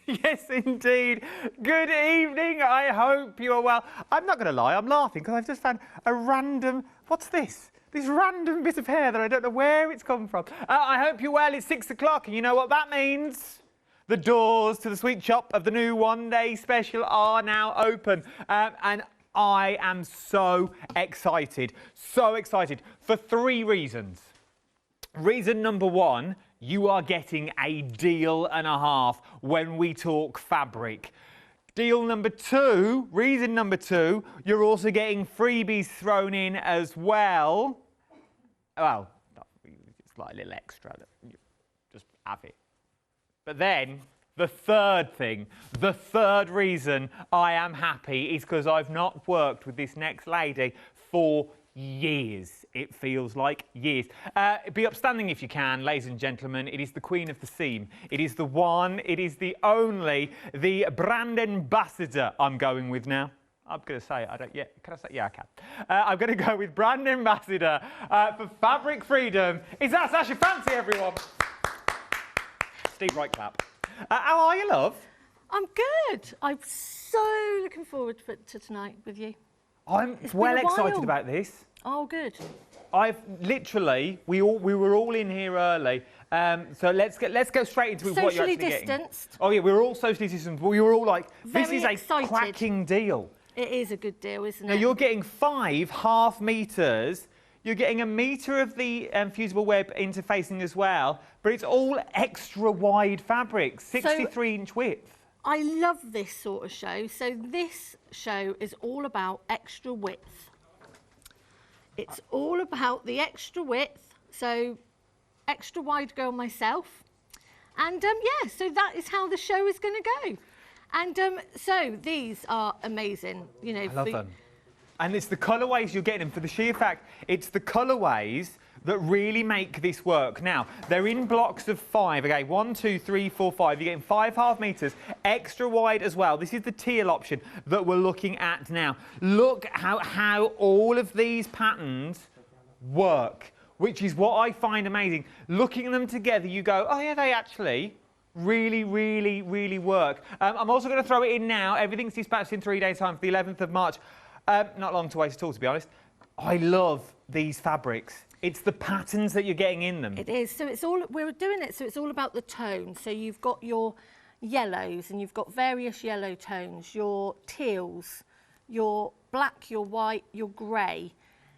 Yes, indeed. Good evening. I hope you are well. I'm not going to lie, I'm laughing because I've just found a random... What's this? This random bit of hair that I don't know where it's come from. I hope you're well. It's 6 o'clock and you know what that means? The doors to the sweet shop of the new one-day special are now open. And I am so excited for 3 reasons. Reason number 1, you are getting a deal and a half when we talk fabric. Deal number 2, reason number 2, you're also getting freebies thrown in as well. Well, it's like a little extra that you just have it. But then, the third thing, the third reason I am happy is because I've not worked with this next lady for years. It feels like years. Be upstanding if you can, ladies and gentlemen. It is the queen of the seam. It is the one, it is the only, the brand ambassador I'm going with now. I'm going to say it. I don't. Yeah, can I say? Yeah, I can. I'm going to go with brand ambassador for Fabric Freedom. Is that Sasha? Fancy, everyone. Steve, right clap. How are you, love? I'm good. I'm so looking forward to tonight with you. I'm well excited about this. Oh, good. I've literally, we were all in here early, so let's go straight into what you're actually getting. Socially distanced. Oh yeah, we were all socially distanced. We were all like, this Very is excited. A cracking deal. It is a good deal, isn't it? Now you're getting 5 half meters. You're getting a metre of the fusible web interfacing as well, but it's all extra wide fabric, 63-inch width. I love this sort of show. So this show is all about extra width. It's all about the extra width. So extra wide girl myself. And yeah, so that is how the show is going to go. And so these are amazing. You know, I love them. And it's the colourways you're getting, and for the sheer fact, it's the colourways that really make this work. Now, they're in blocks of 5, okay, 1, 2, 3, 4, 5. You're getting 5 half metres, extra wide as well. This is the teal option that we're looking at now. Look how all of these patterns work, which is what I find amazing. Looking at them together, you go, oh yeah, they actually really work. I'm also going to throw it in now. Everything's dispatched in 3 days' time for the 11th of March. Not long to wait at all, to be honest. I love these fabrics. It's the patterns that you're getting in them. It is. So it's all, we're doing it, so it's all about the tone. So you've got your yellows and you've got various yellow tones, your teals, your black, your white, your grey.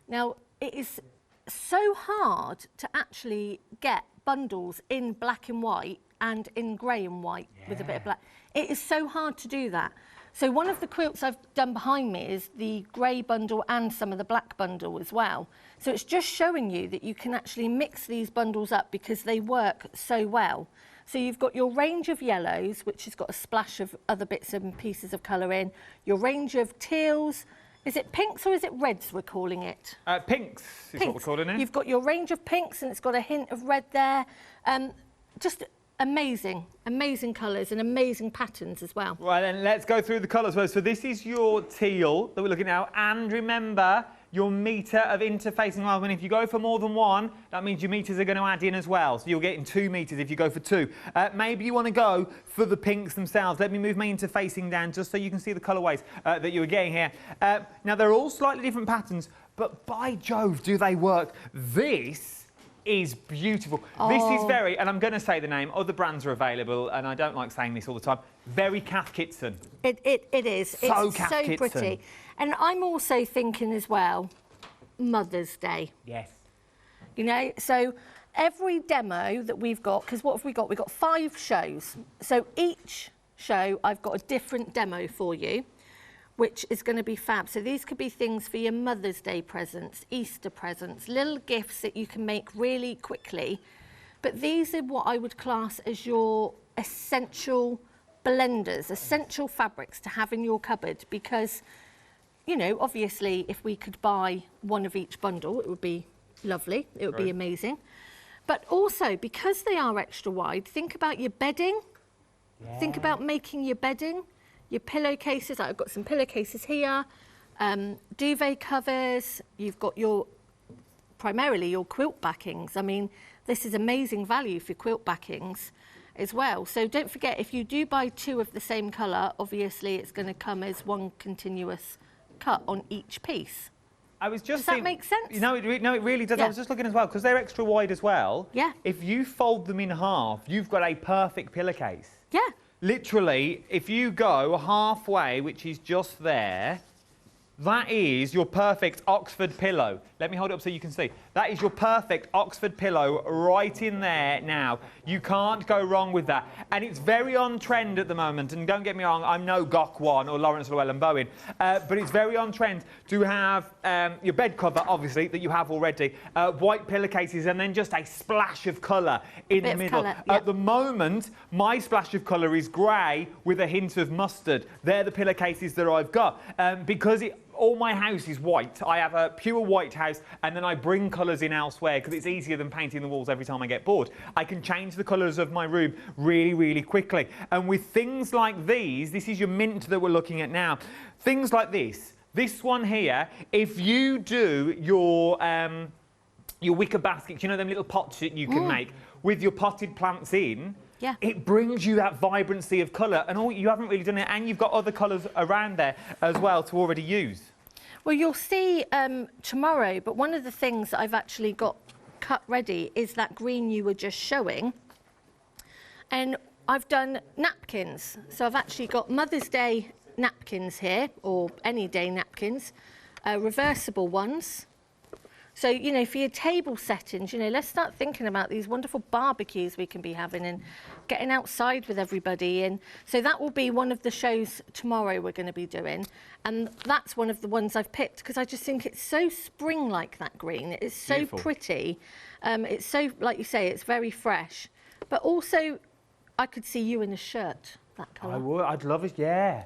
Now, it is so hard to actually get bundles in black and white and in grey and white with a bit of black. It is so hard to do that. So one of the quilts I've done behind me is the grey bundle and some of the black bundle as well. So it's just showing you that you can actually mix these bundles up because they work so well. So you've got your range of yellows, which has got a splash of other bits and pieces of colour in. Your range of teals. Is it pinks or is it reds we're calling it? Pinks is what we're calling it. You've got your range of pinks and it's got a hint of red there. Just amazing colours and amazing patterns as well. Right, then let's go through the colours first. So this is your teal that we're looking at now, and remember your metre of interfacing. Well, if you go for more than 1, that means your metres are going to add in as well. So you're getting 2 metres if you go for 2. Maybe you want to go for the pinks themselves. Let me move my interfacing down just so you can see the colourways that you were getting here. Now, they're all slightly different patterns, but by Jove, do they work. This is beautiful. Oh. This is very, and I'm going to say the name, other brands are available, and I don't like saying this all the time, very Cath Kidston. It is. So it's Cath so Kidston. Pretty. And I'm also thinking as well, Mother's Day. Yes. You know, so every demo that we've got, because what have we got? We've got 5 shows. So each show, I've got a different demo for you, which is going to be fab. So these could be things for your Mother's Day presents, Easter presents, little gifts that you can make really quickly. But these are what I would class as your essential blenders, essential fabrics to have in your cupboard because, you know, obviously if we could buy one of each bundle, it would be lovely. It would be amazing. But also, because they are extra wide, think about your bedding. Yeah. Think about making your bedding. Your pillowcases, I've got some pillowcases here, duvet covers, you've got your, primarily your quilt backings. I mean, this is amazing value for quilt backings. as well. So don't forget, if you do buy 2 of the same colour, obviously it's going to come as one continuous cut on each piece. I was just Does that make sense? No, it really does. Yeah. I was just looking as well, because they're extra wide as well. Yeah. If you fold them in half, you've got a perfect pillowcase. Yeah. Literally, if you go halfway, which is just there, that is your perfect Oxford pillow. Let me hold it up so you can see. That is your perfect Oxford pillow right in there now. You can't go wrong with that. And it's very on trend at the moment. And don't get me wrong, I'm no Gok One or Lawrence Llewellyn Bowen. But it's very on trend to have your bed cover, obviously, that you have already, white pillowcases, and then just a splash of colour in the middle. Colour, yeah. At the moment, my splash of colour is grey with a hint of mustard. They're the pillowcases that I've got. Because all my house is white. I have a pure white house, and then I bring colours in elsewhere because it's easier than painting the walls every time I get bored. I can change the colours of my room really, really quickly. And with things like these, this is your mint that we're looking at now. Things like this one here, if you do your wicker baskets, you know them little pots that you can make with your potted plants in, yeah. It brings you that vibrancy of colour, and you haven't really done it, and you've got other colours around there as well to already use. Well, you'll see tomorrow, but one of the things that I've actually got cut ready is that green you were just showing. And I've done napkins. So I've actually got Mother's Day napkins here, or any day napkins, reversible ones. So, you know, for your table settings, you know, let's start thinking about these wonderful barbecues we can be having and getting outside with everybody. And so that will be one of the shows tomorrow we're going to be doing. And that's one of the ones I've picked because I just think it's so spring-like, that green. It is so Beautiful. pretty. It's so, like you say, it's very fresh. But also, I could see you in a shirt, that colour. I would. I'd love it, yeah.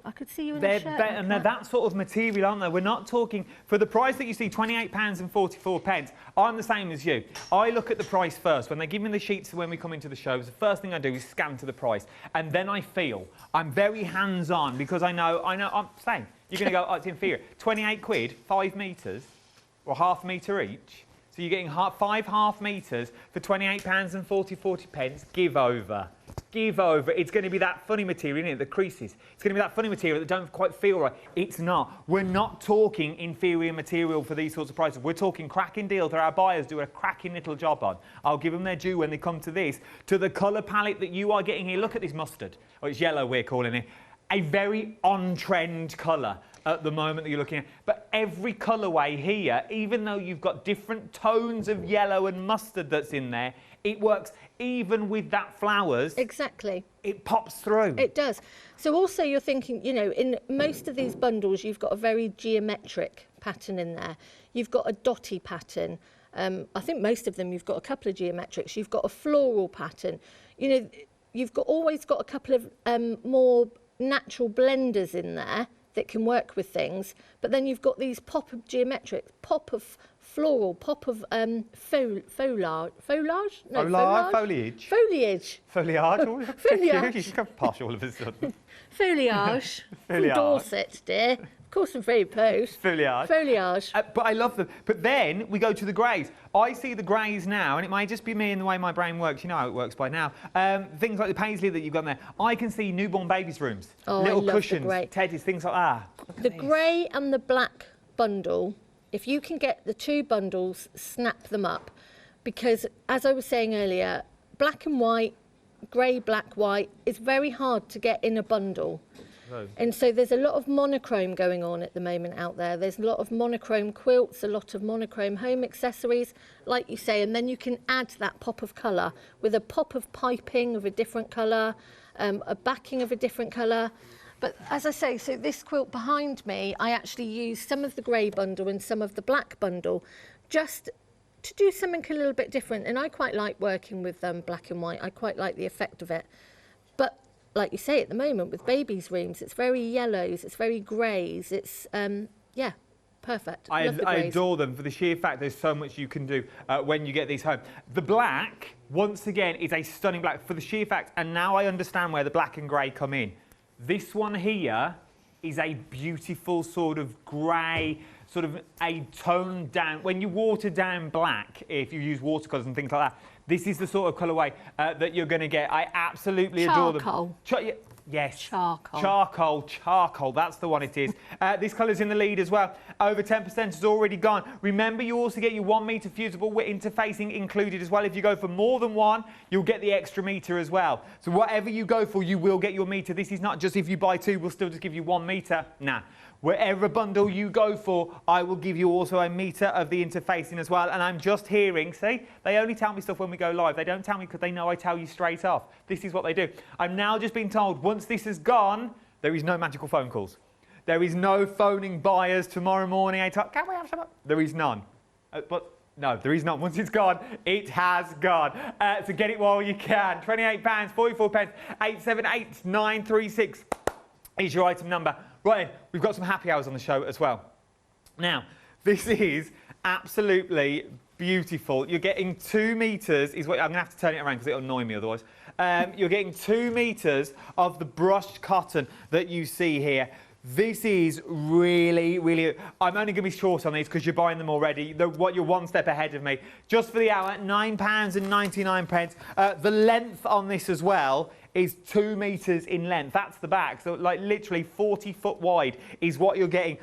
I could see you in a shirt. And they're that sort of material, aren't they? We're not talking, for the price that you see, £28.44, I'm the same as you. I look at the price first. When they give me the sheets when we come into the shows, the first thing I do is scan to the price. And then I feel. I'm very hands-on because I know, I'm saying, you're going to go, oh, it's inferior. 28 quid, 5 metres, or half metre each. So you're getting 5 half metres for £28.40. Give over. Give over. It's going to be that funny material, isn't it? The creases. It's going to be that funny material that don't quite feel right. It's not. We're not talking inferior material for these sorts of prices. We're talking cracking deals that our buyers do a cracking little job on. I'll give them their due when they come to this. To the colour palette that you are getting here. Look at this mustard. Oh, it's yellow we're calling it. A very on-trend colour at the moment that you're looking at. But every colourway here, even though you've got different tones of yellow and mustard that's in there, it works even with that flowers. Exactly. It pops through. It does. So also you're thinking, you know, in most of these bundles, you've got a very geometric pattern in there. You've got a dotty pattern. I think most of them, you've got a couple of geometrics. You've got a floral pattern. You know, you've always got a couple of more natural blenders in there that can work with things. But then you've got these pop of geometrics, pop of floral, pop of foliage. Foliage? No, Foliage. Foliage. Foliage. Foliage. You can posh all of a sudden. Foliage. From Foliage. Dorset, dear. Of course, I'm very posh. Foliage. Foliage. But I love them. But then we go to the greys. I see the greys now, and it may just be me and the way my brain works. You know how it works by now. Things like the paisley that you've got there. I can see newborn babies' rooms. Oh, little I love cushions, the grey. teddies, things like that. The grey and the black bundle, if you can get the 2 bundles, snap them up. Because, as I was saying earlier, black and white, grey, black, white, is very hard to get in a bundle. And so there's a lot of monochrome going on at the moment out there. There's a lot of monochrome quilts, a lot of monochrome home accessories, like you say, and then you can add that pop of colour with a pop of piping of a different colour, a backing of a different colour. But as I say, so this quilt behind me, I actually used some of the grey bundle and some of the black bundle just to do something a little bit different. And I quite like working with black and white. I quite like the effect of it. But like you say, at the moment with babies' rooms, it's very yellows, it's very greys. It's, yeah, perfect. I Love the greys. adore them for the sheer fact there's so much you can do when you get these home. The black, once again, is a stunning black for the sheer fact, and now I understand where the black and grey come in. This one here is a beautiful sort of grey, sort of a toned down, when you water down black, if you use watercolours and things like that, this is the sort of colourway that you're going to get. I absolutely adore them. Charcoal. Yes. Charcoal. Charcoal. That's the one it is. This colour's in the lead as well. Over 10% is already gone. Remember, you also get your 1 metre fusible interfacing included as well. If you go for more than one, you'll get the extra metre as well. So whatever you go for, you will get your metre. This is not just if you buy 2, we'll still just give you 1 metre. Nah. Wherever bundle you go for, I will give you also a metre of the interfacing as well. And I'm just hearing, see, they only tell me stuff when we go live. They don't tell me because they know I tell you straight off. This is what they do. I'm now just being told, once this is gone, there is no magical phone calls. There is no phoning buyers tomorrow morning, 8 o'clock. Can we have some? There is none. But no, there is none. Once it's gone, it has gone. So get it while you can. £28, 44 pence, 878936 is your item number. Right, we've got some happy hours on the show as well. Now, this is absolutely beautiful. You're getting 2 metres, is what I'm going to have to turn it around because it'll annoy me otherwise. You're getting 2 metres of the brushed cotton that you see here. This is really, really... I'm only going to be short on these because you're buying them already. You're 1 step ahead of me. Just for the hour, £9.99. The length on this as well is 2 metres in length. That's the back. So, like, literally 40 foot wide is what you're getting.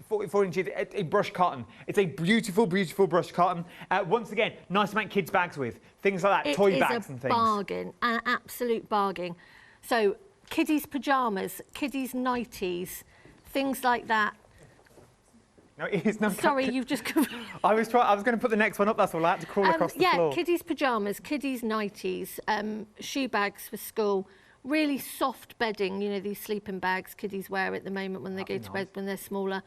44 inches in brushed cotton. It's a beautiful, beautiful brushed cotton. Once again, nice to make kids' bags with. Things like that, toy bags and things. It is a bargain, an absolute bargain. So, kiddies' pyjamas, kiddies' nighties, things like that. No, it is not. Sorry, you've just... I was going to put the next one up, that's all. I had to crawl across the floor. Yeah, kiddies' pyjamas, kiddies' nighties, shoe bags for school, really soft bedding, you know, these sleeping bags kiddies wear at the moment when they go to bed when they're smaller.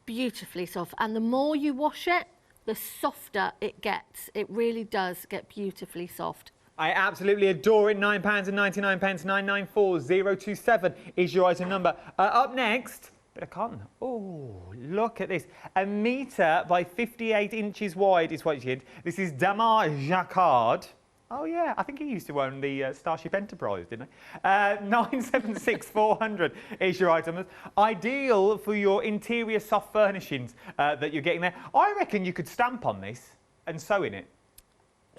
Beautifully soft. And the more you wash it, the softer it gets. It really does get beautifully soft. I absolutely adore it. £9.99, 994027 is your item number. Up next, bit of cotton. Oh, look at this. 1 metre by 58 inches wide is what you get. This is Damar Jacquard. Oh, yeah, I think he used to own the Starship Enterprise, didn't he? 976400 is your item. Ideal for your interior soft furnishings that you're getting there. I reckon you could stamp on this and sew in it.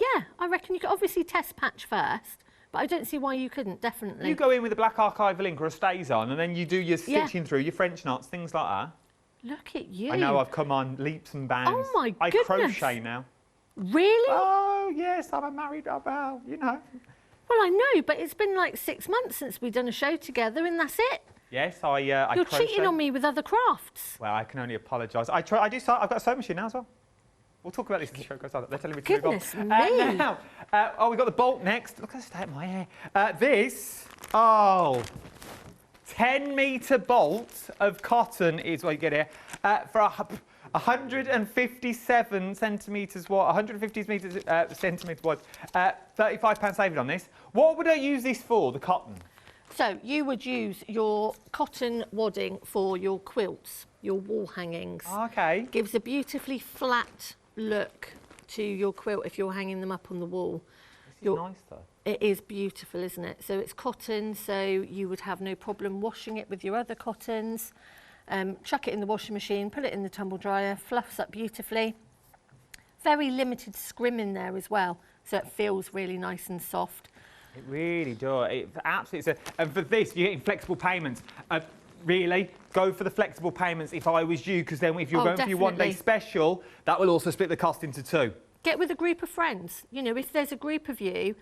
Yeah, I reckon you could obviously test patch first, but I don't see why you couldn't, definitely. You go in with a black archival ink or a Stays-On and then you do your stitching through, your French knots, things like that. Look at you. I know, I've come on leaps and bounds. Oh, my goodness. I crochet now. Really? Oh, yes, I'm a married, well, you know. Well, I know, but it's been like 6 months since we've done a show together and that's it. Yes, I You're crochet. cheating on me with other crafts. Well, I can only apologise. I've got a sewing machine now as well. We'll talk about this as the show goes on. They're telling me to move on. Goodness me. Now, we've got the bolt next. Look at the state of my hair. 10 metre bolt of cotton is what you get here for 157 centimetres wide, 150 centimetres wide, £35 saving on this. What would I use this for, the cotton? So you would use your cotton wadding for your quilts, your wall hangings. Okay. Gives a beautifully flat look to your quilt if you're hanging them up on the wall. This is nice though. It is beautiful, isn't it? So it's cotton, so you would have no problem washing it with your other cottons. Chuck it in the washing machine, put it in the tumble dryer, fluffs up beautifully. Very limited scrim in there as well, so it feels really nice and soft. It really does. It's absolutely. And for this, you're getting flexible payments. Really, go for the flexible payments if I was you, because then if you're going for your 1 day special, that will also split the cost into 2. Get with a group of friends. You know, if there's a group of you,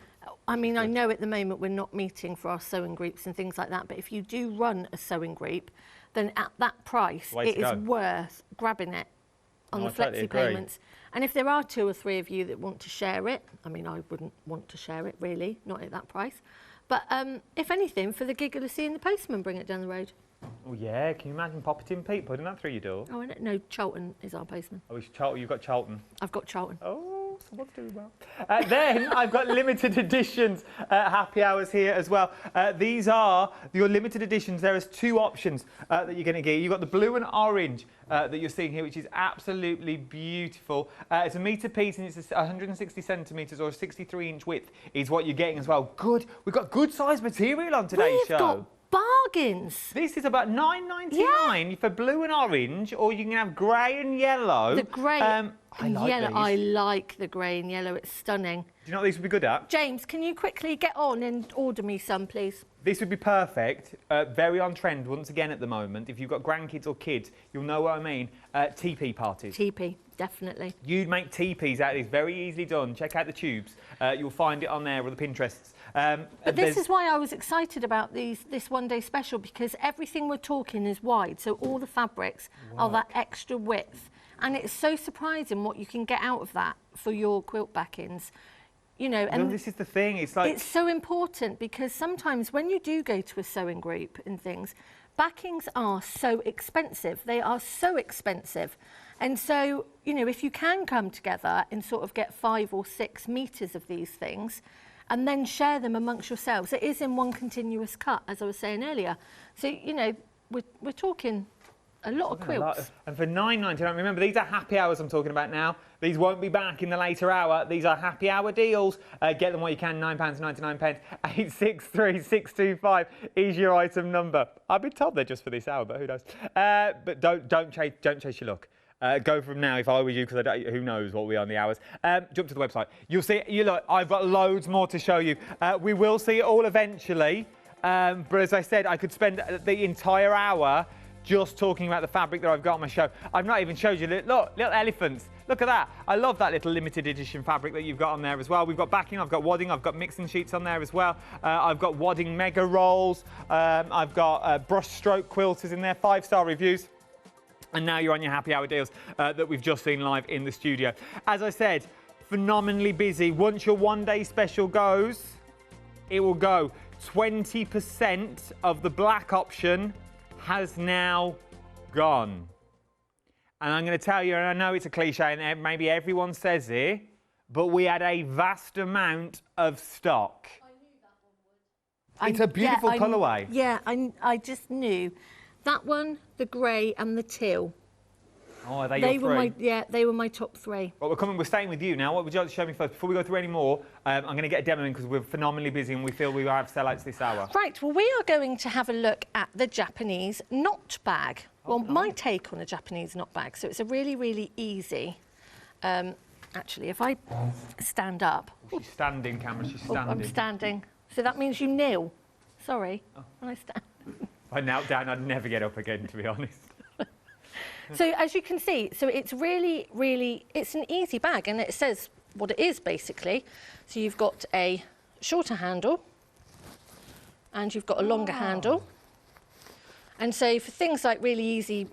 I mean, I know at the moment we're not meeting for our sewing groups and things like that, but if you do run a sewing group, then at that price, it is worth grabbing it on the flexi payments. And if there are 2 or 3 of you that want to share it, I mean, I wouldn't want to share it really, not at that price. But if anything, for the giggle of seeing the postman bring it down the road. Oh yeah, can you imagine popping Pete putting that through your door? Oh, no, Charlton is our postman. Oh, it's Charlton. You've got Charlton. I've got Charlton. Oh, someone's doing well. Then I've got limited editions happy hours here as well. These are your limited editions. There is 2 options that you're going to get. You've got the blue and orange that you're seeing here, which is absolutely beautiful. It's a metre piece and it's 160 centimetres or a 63-inch width is what you're getting as well. Good. We've got good size material on today's show. We've got bargains. This is about £9.99 for blue and orange, or you can have grey and yellow. The grey and yellow. these. I like the grey and yellow. It's stunning. Do you know what these would be good at? James, can you quickly get on and order me some, please? This would be perfect. Very on trend once again at the moment. If you've got grandkids or kids, you'll know what I mean. Teepee parties. Teepee, definitely. You'd make teepees out of this. Very easily done. Check out the tubes. You'll find it on there or the Pinterests. But this is why I was excited about this one-day special, because everything we're talking is wide. So all the fabrics are that extra width. And it's so surprising what you can get out of that for your quilt backings. You know, and this is the thing. It's like it's so important, because sometimes when you do go to a sewing group and things, backings are so expensive. They are so expensive. And so, you know, if you can come together and sort of get 5 or 6 meters of these things and then share them amongst yourselves, it is in one continuous cut, as I was saying earlier. So, you know, we're talking a lot of quilts. And for £9.99, remember, these are happy hours I'm talking about now. These won't be back in the later hour. These are happy hour deals. Get them while you can, £9.99. 863-625 is your item number. I've been told they're just for this hour, but who knows? But don't chase your luck. Go from now if I were you, because who knows what we are on the hours. Jump to the website. You'll see. Look, I've got loads more to show you. We will see it all eventually. But as I said, I could spend the entire hour just talking about the fabric that I've got on my show. I've not even showed you, look, little elephants. Look at that. I love that little limited edition fabric that you've got on there as well. We've got backing, I've got wadding, I've got mixing sheets on there as well. I've got wadding mega rolls. I've got brush stroke quilters in there, 5-star reviews. And now you're on your happy hour deals that we've just seen live in the studio. As I said, phenomenally busy. Once your one-day special goes, it will go. 20% of the black option has now gone. And I'm going to tell you, and I know it's a cliche and maybe everyone says it, but we had a vast amount of stock. I knew that one would. It's a beautiful colourway. Yeah, I just knew. That one, the grey and the teal. Oh, are they your three? They were my top 3. Well, we're staying with you now. What would you like to show me first? Before we go through any more, I'm going to get a demo in because we're phenomenally busy and we feel we have sellouts this hour. Right, well, we are going to have a look at the Japanese knot bag. Well, my take on a Japanese knot bag. So it's a really, really easy. Actually, if I stand up. She's standing, Cameron. She's standing. I'm standing. So that means you kneel. Sorry, when I stand. If I knelt down, I'd never get up again, to be honest. So as you can see, so it's really, really, it's an easy bag, and it says what it is basically. So you've got a shorter handle and you've got a longer handle. And so for things like really easy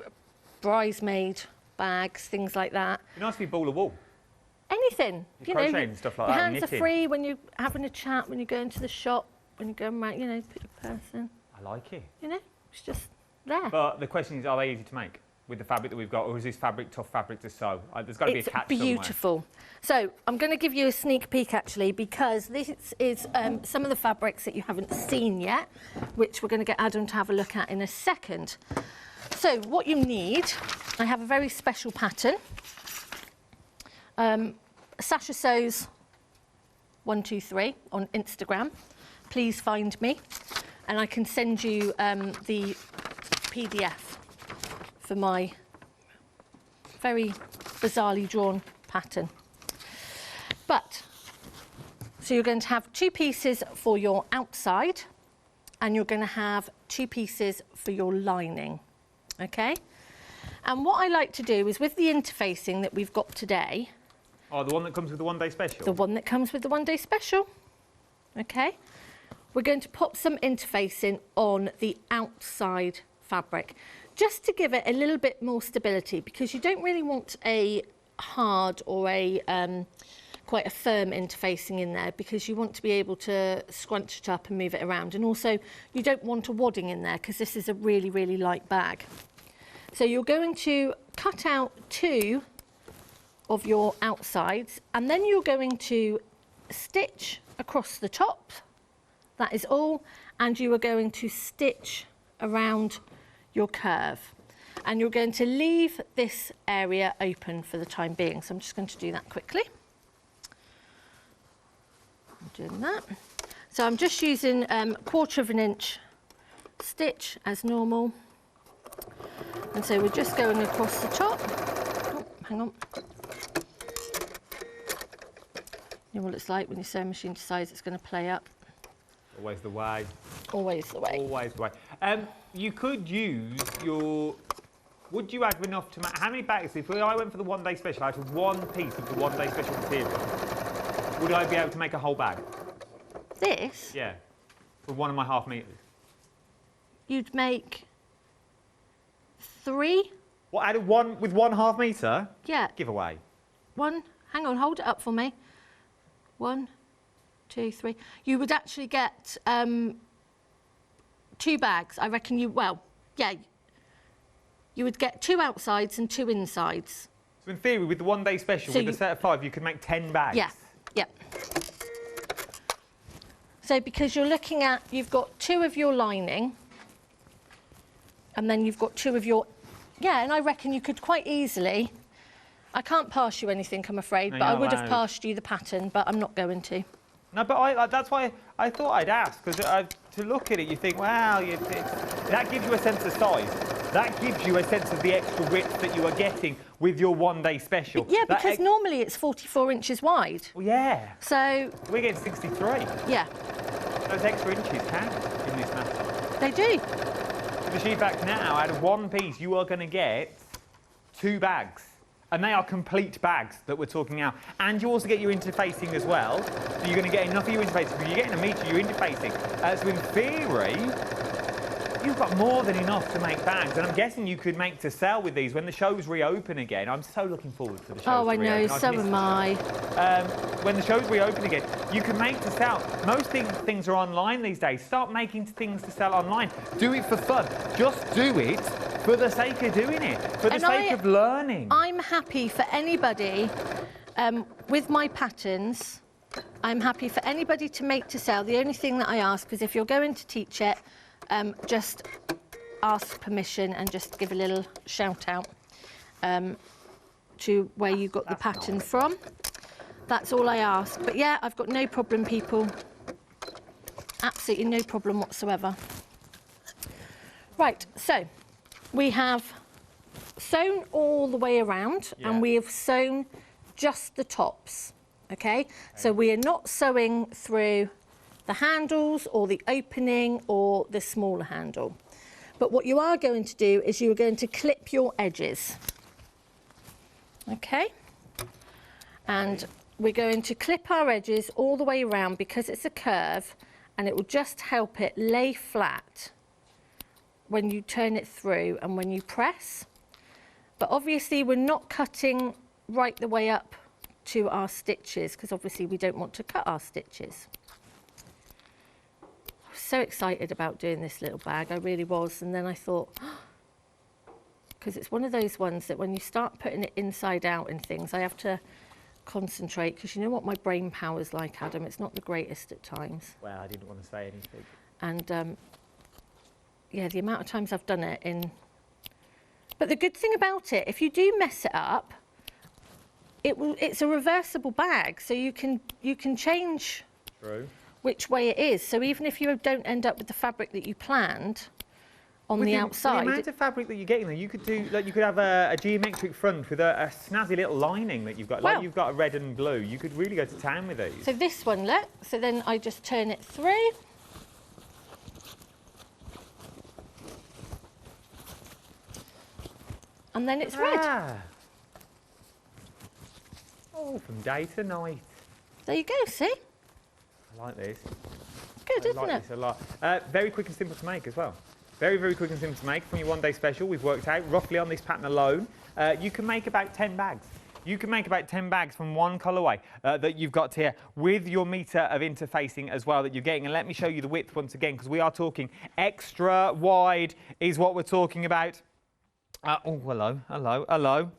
bridesmaid bags, things like that. It'd be nice to be ball of wool. Anything. Crocheting and stuff like your that. hands are free when you're having a chat, when you go into the shop, when you go around, you know, put your purse in. I like it. You know, it's just there. But the question is, are they easy to make with the fabric that we've got, or is this fabric tough fabric to sew? There's got to be a catch somewhere. It's beautiful. So I'm going to give you a sneak peek actually, because this is some of the fabrics that you haven't seen yet, which we're going to get Adam to have a look at in a second. So what you need, I have a very special pattern. Sasha Sews 123 on Instagram. Please find me, and I can send you the PDF for my very bizarrely drawn pattern. But, so you're going to have 2 pieces for your outside, and you're going to have 2 pieces for your lining, okay? And what I like to do is, with the interfacing that we've got today... Oh, the one that comes with the one-day special? The one that comes with the one-day special, okay? We're going to pop some interfacing on the outside fabric, just to give it a little bit more stability, because you don't really want a hard or a quite a firm interfacing in there, because you want to be able to scrunch it up and move it around. And also, you don't want a wadding in there, because this is a really, really light bag. So you're going to cut out 2 of your outsides, and then you're going to stitch across the top. That is all. And you are going to stitch around your curve, and you're going to leave this area open for the time being. So I'm just going to do that quickly. I'm doing that. So I'm just using 1/4 of an inch stitch as normal. And so we're just going across the top. Oh, hang on. You know what it's like when your sewing machine decides it's going to play up. Always the way. Always the way. Always the way. You could use your... Would you have enough to make... How many bags? If I went for the one-day special, out of one piece of the one-day special material, would I be able to make a whole bag? This? Yeah. For 1.5 meters. You'd make 3. What, out of one, with 1/2 metre? Yeah. Giveaway. 1, hang on, hold it up for me. 1, 2, 3. You would actually get 2 bags. I reckon you, well, yeah. You would get 2 outsides and 2 insides. So in theory, with the one-day special, So with a set of 5, you could make 10 bags. Yeah, yeah. So because you're looking at, you've got 2 of your lining, and then you've got 2 of your, yeah, and I reckon you could quite easily, I can't pass you anything, I'm afraid, No, but I you're would have allowed. passed you the pattern, but I'm not going to. No, but that's why I thought I'd ask, because to look at it, you think, wow, that gives you a sense of size. That gives you a sense of the extra width that you are getting with your one-day special. But yeah, because normally it's 44 inches wide. Well, yeah. So... We're getting 63. Yeah. Those extra inches count in this matter. They do. With the sheet back now, out of one piece, you are going to get 2 bags. And they are complete bags that we're talking now. And you also get your interfacing as well. So you're going to get enough of your interfacing. Because you're getting a metre, you're interfacing. So in theory, you've got more than enough to make bags. And I'm guessing you could make to sell with these when the shows reopen again. I'm so looking forward to the shows Oh, to I know, reopen. so am I. When the shows reopen again, you can make to sell. Most things are online these days. Start making things to sell online. Do it for fun. Just do it for the sake of doing it, for the sake of learning. I'm happy for anybody, with my patterns, I'm happy for anybody to make to sell. The only thing that I ask is if you're going to teach it, just ask permission and just give a little shout out to where you got the pattern from. That's all I ask. But yeah, I've got no problem, people. Absolutely no problem whatsoever. Right, so we have sewn all the way around, and we have sewn just the tops, okay? So we are not sewing through the handles or the opening or the smaller handle. But what you are going to do is you are going to clip your edges, okay? And we're going to clip our edges all the way around because it's a curve, and it will just help it lay flat when you turn it through and when you press. But obviously we're not cutting right the way up to our stitches because obviously we don't want to cut our stitches. I was so excited about doing this little bag, I really was, and then I thought, because it's one of those ones that when you start putting it inside out in things, I have to concentrate because you know what my brain power's like, Adam, it's not the greatest at times. Well, I didn't want to say anything. And yeah, the amount of times I've done it in... But the good thing about it, if you do mess it up, it's a reversible bag, so you can change which way it is. So even if you don't end up with the fabric that you planned on the outside... The amount of fabric that you're getting there, you could do, like, you could have a geometric front with a snazzy little lining that you've got, like you've got a red and blue. You could really go to town with these. So this one, look, so then I just turn it through. And then it's red. Oh, from day to night. There you go, see? I like this. Good, isn't it? I like this a lot. Very quick and simple to make as well. Very, very quick and simple to make. From your one-day special, we've worked out, roughly on this pattern alone, you can make about 10 bags. You can make about 10 bags from one colourway that you've got here with your metre of interfacing as well that you're getting. And let me show you the width once again, because we are talking extra wide is what we're talking about. Oh, hello, hello, hello.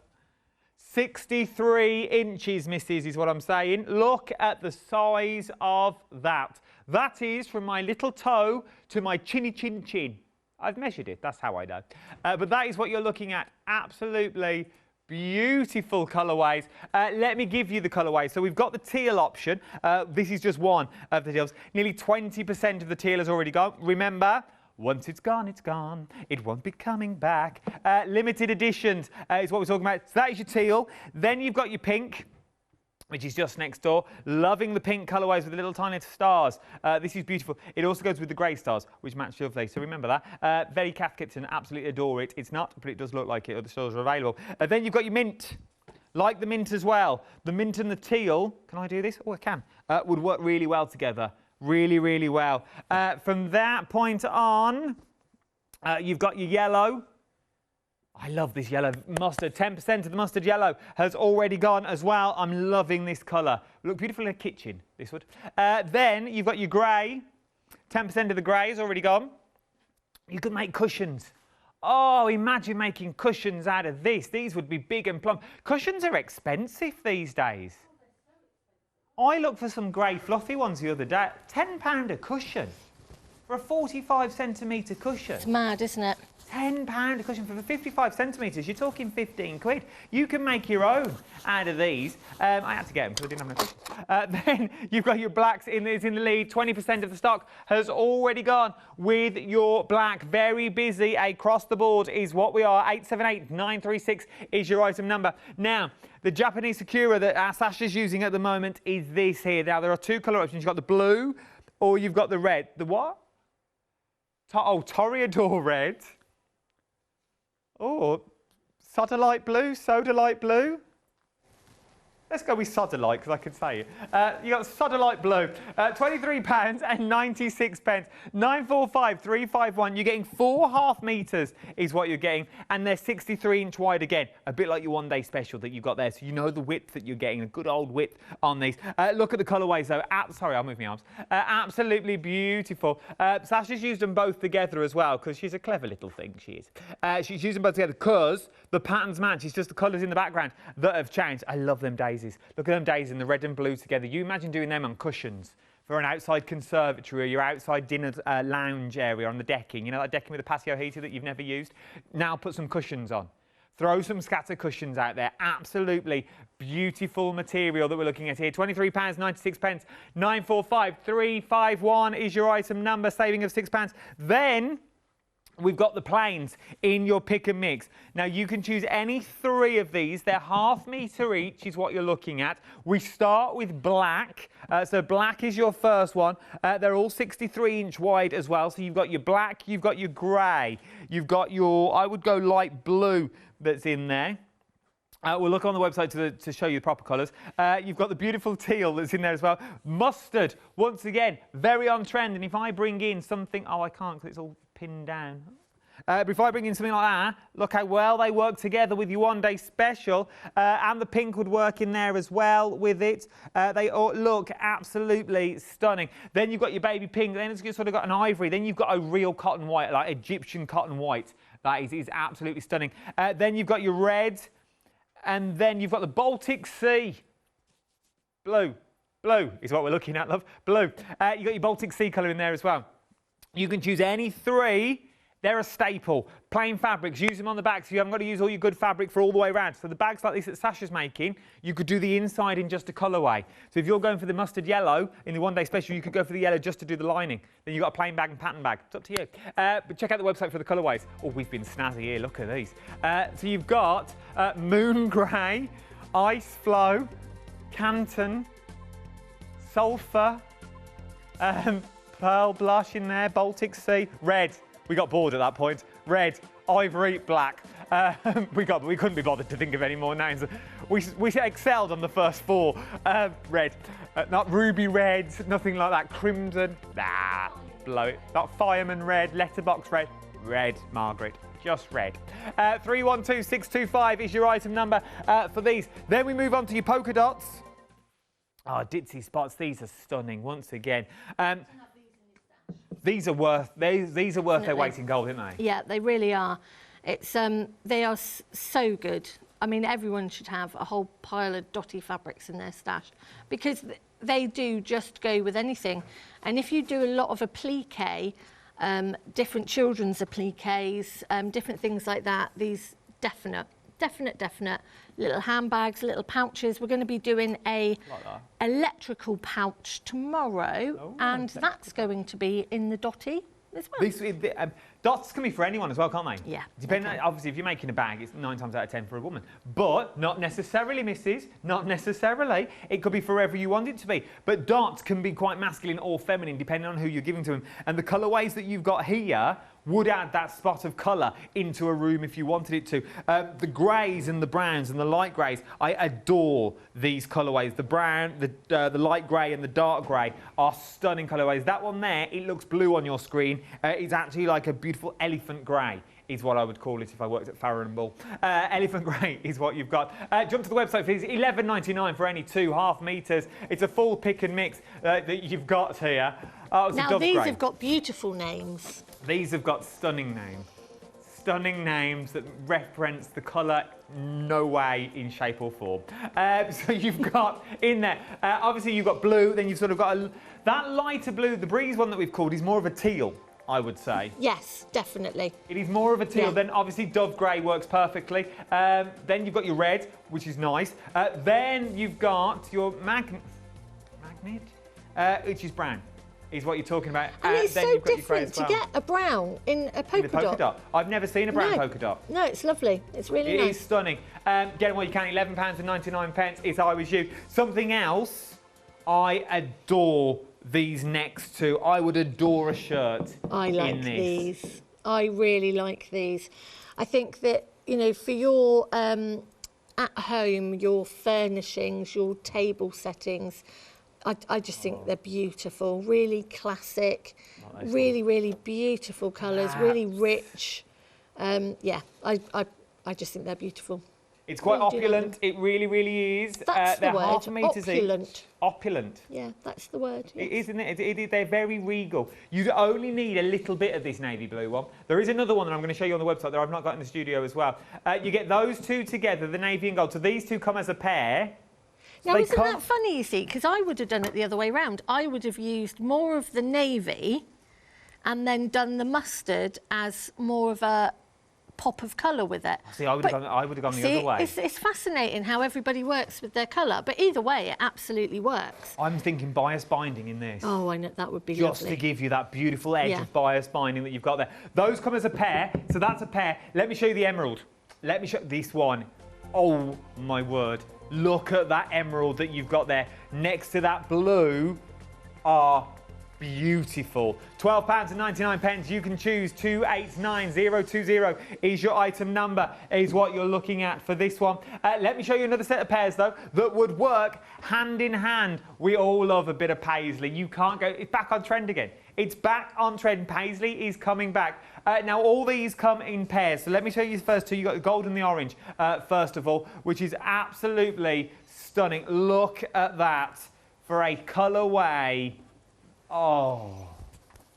63 inches, missus, is what I'm saying. Look at the size of that. That is from my little toe to my chinny chin chin. I've measured it, that's how I know. But that is what you're looking at. Absolutely beautiful colourways. Let me give you the colourways. So we've got the teal option. This is just one of the teals. Nearly 20% of the teal has already gone. Remember, Once it's gone, it's gone. It won't be coming back. Limited editions is what we're talking about. So that is your teal. Then you've got your pink, which is just next door. Loving the pink colourways with the little tiny stars. This is beautiful. It also goes with the grey stars, which match your face, so remember that. Very Cath Kidston, absolutely adore it. It's not, but it does look like it. Other stores are available. Then you've got your mint. Like the mint as well. The mint and the teal, can I do this? Oh, I can. Would work really well together. Really, really well. From that point on, you've got your yellow. I love this yellow mustard. 10% of the mustard yellow has already gone as well. I'm loving this colour. Look beautiful in a kitchen, this would. Then you've got your grey. 10% of the grey has already gone. You could make cushions. Oh, imagine making cushions out of this. These would be big and plump. Cushions are expensive these days. I looked for some grey fluffy ones the other day. £10 a cushion for a 45cm cushion. It's mad, isn't it? £10 a cushion for the 55 centimetres. You're talking 15 quid. You can make your own out of these. I had to get them because I didn't have enough cushions. Then you've got your blacks it's in the lead. 20% of the stock has already gone with your black. Very busy across the board is what we are. 878-936 is your item number. Now, the Japanese Sakura that our Sasha's using at the moment is this here. Now, there are two colour options. You've got the blue or you've got the red. The what? Toreador red. Oh, Sodalite blue, Sodalite blue. Let's go with Sodalite because I can say it. You got Sodalite blue, £23.96. 945-351. You're getting 4.5 metres is what you're getting, and they're 63-inch wide again, a bit like your one-day special that you've got there. So you know the width that you're getting, a good old width on these. Look at the colourways though. Sorry, I'll move my arms. Absolutely beautiful. Sasha's used them both together as well because she's a clever little thing. She is. She's used them both together because the patterns match. It's just the colours in the background that have changed. I love them daisies. Look at them daisies in the red and blue together. You imagine doing them on cushions for an outside conservatory or your outside dinner lounge area on the decking. You know that decking with a patio heater that you've never used? Now put some cushions on. Throw some scatter cushions out there. Absolutely beautiful material that we're looking at here. £23.96. 945-351 is your item number, saving of £6. Then we've got the plains in your pick and mix. Now, you can choose any three of these. They're ½ metre each is what you're looking at. We start with black. So black is your first one. They're all 63-inch wide as well. So you've got your black, you've got your grey, you've got your, I would go light blue that's in there. We'll look on the website to show you the proper colours. You've got the beautiful teal that's in there as well. Mustard, once again, very on trend. And if I bring in something, oh, I can't because it's all pinned down. But if I bring in something like that, look how well they work together with your one-day special. And the pink would work in there as well with it. They all look absolutely stunning. Then you've got your baby pink. Then it's sort of got an ivory. Then you've got a real cotton white, like Egyptian cotton white. That is absolutely stunning. Then you've got your red. And then you've got the Baltic Sea. Blue. Blue is what we're looking at, love. Blue. You've got your Baltic Sea colour in there as well. You can choose any three. They're a staple. Plain fabrics, use them on the back so you haven't got to use all your good fabric for all the way around. So the bags like this that Sasha's making, you could do the inside in just a colourway. So if you're going for the mustard yellow in the one-day special, you could go for the yellow just to do the lining. Then you've got a plain bag and pattern bag. It's up to you. But check out the website for the colourways. Oh, we've been snazzy here. Look at these. So you've got moon grey, ice flow, Canton, sulphur, pearl blush in there, Baltic Sea, red. We got bored at that point. Red, ivory, black. We couldn't be bothered to think of any more names. We excelled on the first four. Red, not ruby red, nothing like that. Crimson, nah, blow it. Not fireman red, letterbox red. Red, Margaret, just red. 312625 is your item number for these. Then we move on to your polka dots. Oh, ditzy spots. These are stunning once again. These are worth their weight in gold, aren't they? Yeah, they really are. It's they are so good. I mean, everyone should have a whole pile of dotty fabrics in their stash because they do just go with anything. And if you do a lot of applique, different children's appliques, different things like that, these definite little handbags, little pouches. We're going to be doing a electrical pouch tomorrow, and that's going to be in the dotty. as well. Dots can be for anyone as well, can't they? Yeah. Depending, obviously, if you're making a bag, it's 9 times out of 10 for a woman. But not necessarily, missus. Not necessarily. It could be for whoever you want it to be. But dots can be quite masculine or feminine, depending on who you're giving to them. And the colourways that you've got here would add that spot of colour into a room if you wanted it to. The greys and the browns and the light greys, I adore these colourways. The brown, the light grey and the dark grey are stunning colourways. That one there, it looks blue on your screen. It's actually like a beautiful elephant grey is what I would call it if I worked at Farrow & Bull. Elephant grey is what you've got. Jump to the website, please. $11.99 for any 2.5 metres. It's a full pick and mix that you've got here. Now, these have got beautiful names. These have got stunning names. Stunning names that reference the colour no way in shape or form. So you've got in there, obviously you've got blue, then you've sort of got that lighter blue. The breeze one that we've called is more of a teal, I would say. Yes, definitely. It is more of a teal. Yeah. Then obviously dove grey works perfectly. Then you've got your red, which is nice. Then you've got your magnet, which is brown. Is what you're talking about. And it's then so you've got different to well. get a brown in a polka dot. I've never seen a brown polka dot. No, it's lovely. It's really nice. It is stunning. Get what you can, £11.99 if I was you. Something else, I adore these next two. I would adore a shirt I like in this. these. I really like these. I think that, you know, for your at home, your furnishings, your table settings, I just think they're beautiful, really classic, really, really beautiful colours, really rich. Yeah, I just think they're beautiful. It's quite opulent. It really, really is. That's the they're word. half a metre Opulent. each. Opulent. Yeah, that's the word. Yes. It is, isn't it? They're very regal. You only need a little bit of this navy blue one. There is another one that I'm going to show you on the website that I've not got in the studio as well. You get those two together, the navy and gold. So these two come as a pair. Now, isn't that funny, you see? Because I would have done it the other way round. I would have used more of the navy and then done the mustard as more of a pop of colour with it. See, I would have gone the other way. It's fascinating how everybody works with their colour, but either way, it absolutely works. I'm thinking bias binding in this. Oh, I know, that would be just lovely. to give you that beautiful edge of bias binding that you've got there. Those come as a pair, so that's a pair. Let me show you the emerald. Let me show this one. Oh, my word. Look at that emerald that you've got there next to that blue. Are beautiful. £12.99. You can choose 289020 is your item number, is what you're looking at for this one. Let me show you another set of pairs though that would work hand in hand. We all love a bit of paisley. You can't go, it's back on trend again. It's back on trend. Paisley is coming back. Now all these come in pairs. So let me show you the first two. You've got the gold and the orange first of all, which is absolutely stunning. Look at that for a colourway. Oh.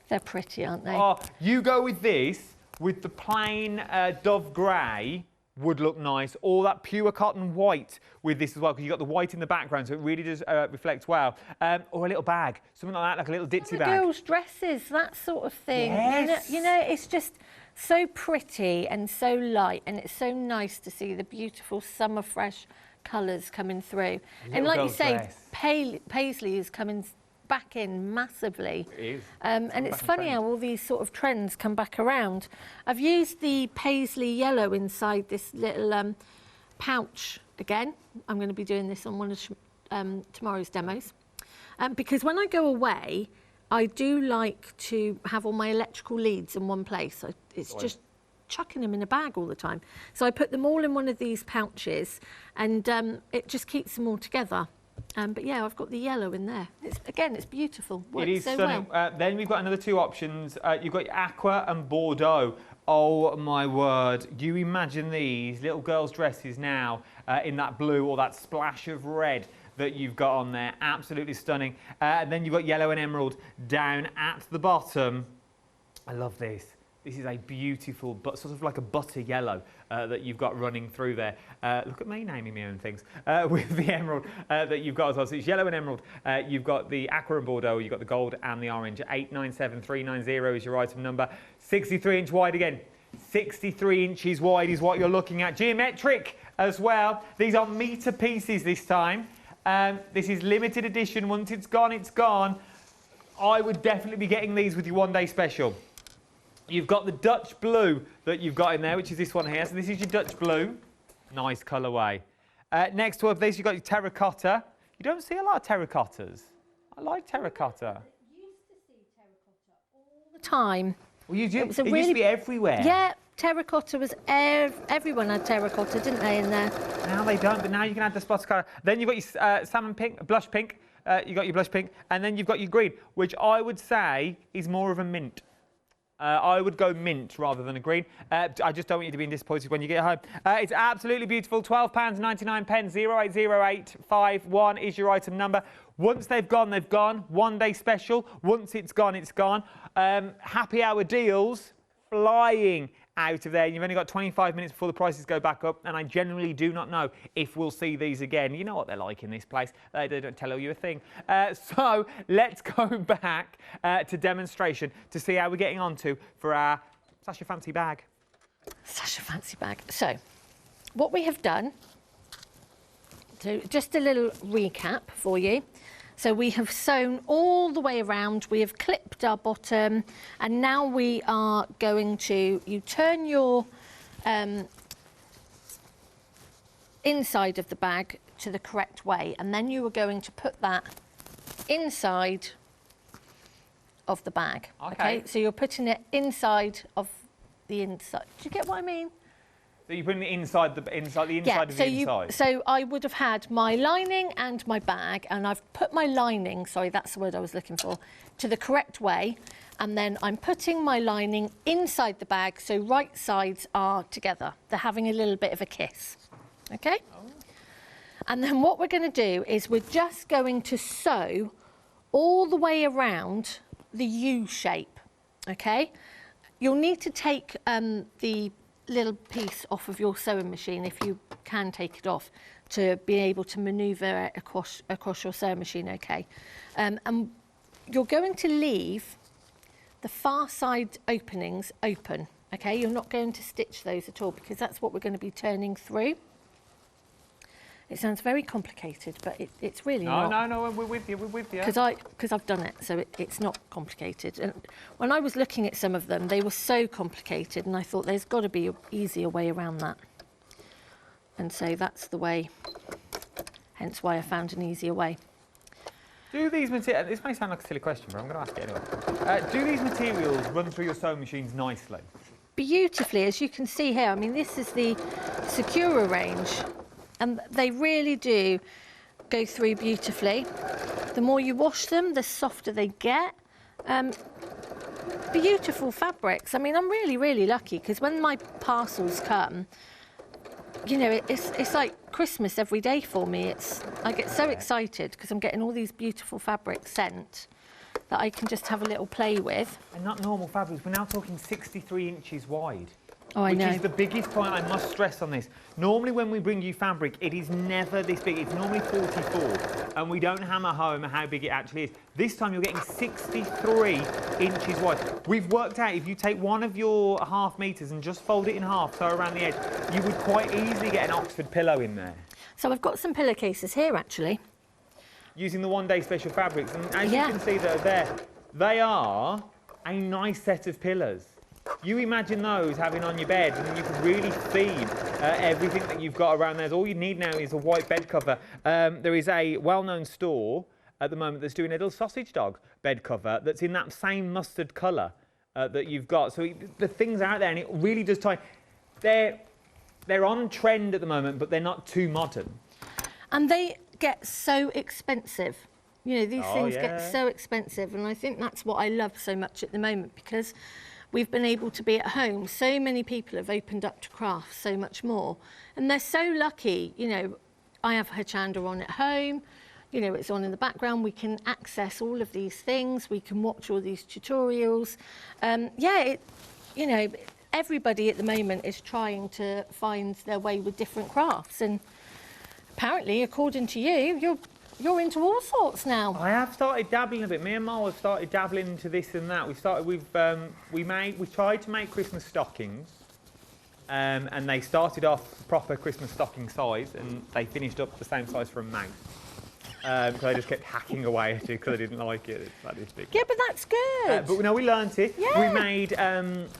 They're pretty, aren't they? Oh, you go with this, with the plain dove grey would look nice, or that pure cotton white with this as well, because you've got the white in the background, so it really does reflect well. Or a little bag, something like that, like a little ditzy bag. Girls' dresses, that sort of thing. Yes. You know, it's just so pretty and so light, and it's so nice to see the beautiful summer fresh colours coming through. And like you say, paisley is coming back in massively. It is. And it's funny how all these sort of trends come back around. I've used the paisley yellow inside this little pouch again. I'm going to be doing this on one of tomorrow's demos. Because when I go away, I do like to have all my electrical leads in one place. It's just chucking them in a bag all the time. So I put them all in one of these pouches, and it just keeps them all together. But yeah, I've got the yellow in there. It's beautiful. Works it is so stunning. well. Then we've got another two options. You've got aqua and Bordeaux. Oh my word. Do you imagine these little girls' dresses now in that blue or that splash of red that you've got on there? Absolutely stunning. And then you've got yellow and emerald down at the bottom. I love this. This is a beautiful, but sort of like a butter yellow that you've got running through there. Look at me naming my own things with the emerald that you've got as well. So it's yellow and emerald. You've got the aqua and Bordeaux. You've got the gold and the orange. 897390 is your item number. 63 inch wide again. 63 inches wide is what you're looking at. Geometric as well. These are metre pieces this time. This is limited edition. Once it's gone, it's gone. I would definitely be getting these with your one-day special. You've got the Dutch blue that you've got in there, which is this one here. So this is your Dutch blue. Nice colourway. Next to this, you've got your terracotta. You don't see a lot of terracottas. I like terracotta. Used to see terracotta all the time. Well, it used to be everywhere. Yeah, terracotta was everyone had terracotta, didn't they, in there? Now they don't, but now you can add the spotted colour. Then you've got your salmon pink, blush pink. You've got your blush pink, and then you've got your green, which I would say is more of a mint. I would go mint rather than a green. I just don't want you to be disappointed when you get home. It's absolutely beautiful. £12.99. 080851 is your item number. Once they've gone, they've gone. 1 day special. Once it's gone, it's gone. Happy hour deals flying out of there. You've only got 25 minutes before the prices go back up, and I generally do not know if we'll see these again. You know what they're like in this place. They don't tell you a thing. So let's go back to demonstration to see how we're getting on to for our Sasha Fancy bag. Sasha Fancy bag. So, what we have done, so just a little recap for you. So we have sewn all the way around, we have clipped our bottom, and now we are going to, you turn your inside of the bag to the correct way, and then you are going to put that inside of the bag. Okay. So you're putting it inside of the inside. Do you get what I mean? So you're putting it inside the inside of the inside. So I would have had my lining and my bag, and I've put my lining, sorry, that's the word I was looking for, to the correct way, and then I'm putting my lining inside the bag so right sides are together. They're having a little bit of a kiss. Okay? Oh. And then what we're going to do is we're just going to sew all the way around the U shape. Okay? You'll need to take the little piece off of your sewing machine, if you can take it off, to be able to manoeuvre it across your sewing machine, okay? And you're going to leave the far side openings open, okay? You're not going to stitch those at all, because that's what we're going to be turning through. It sounds very complicated, but it's really not. No, we're with you, Because I've done it, so it's not complicated. And when I was looking at some of them, they were so complicated, and I thought there's got to be an easier way around that. And so that's the way, hence why I found an easier way. Do these materials, this may sound like a silly question, but I'm going to ask it anyway. Do these materials run through your sewing machines nicely? Beautifully, as you can see here. I mean, this is the Sakura range. And they really do go through beautifully. The more you wash them, the softer they get. Beautiful fabrics. I mean, I'm really, really lucky, because when my parcels come, you know, it's like Christmas every day for me. I get so excited because I'm getting all these beautiful fabrics sent that I can just have a little play with. And not normal fabrics. We're now talking 63 inches wide. Oh, I know. Which is the biggest point I must stress on this. Normally when we bring you fabric, it is never this big. It's normally 44, and we don't hammer home how big it actually is. This time you're getting 63 inches wide. We've worked out if you take one of your ½ meters and just fold it in half, so around the edge, you would quite easily get an Oxford pillow in there. So I've got some pillowcases here, actually. Using the 1 day special fabrics, and as you can see there, they are a nice set of pillows. You imagine those having on your bed, and you can really feed everything that you've got around there. All you need now is a white bed cover. There is a well-known store at the moment that's doing a little sausage dog bed cover that's in that same mustard colour that you've got. So the things out there, and it really does tie. They're on trend at the moment, but they're not too modern. And they get so expensive. You know, these things get so expensive, and I think that's what I love so much at the moment, because we've been able to be at home. So many people have opened up to craft so much more. And they're so lucky. You know, I have Hochanda on at home. You know, it's on in the background. We can access all of these things. We can watch all these tutorials. You know, everybody at the moment is trying to find their way with different crafts. And apparently, according to you, you're into all sorts now. I have started dabbling a bit. Me and Mal have started dabbling into this and that. We tried to make Christmas stockings, and they started off proper Christmas stocking size, and they finished up the same size for a mouse. because I just kept hacking away at it because I didn't like it. It's like this big. Yeah, but that's good. But no, we learnt it. Yeah. We made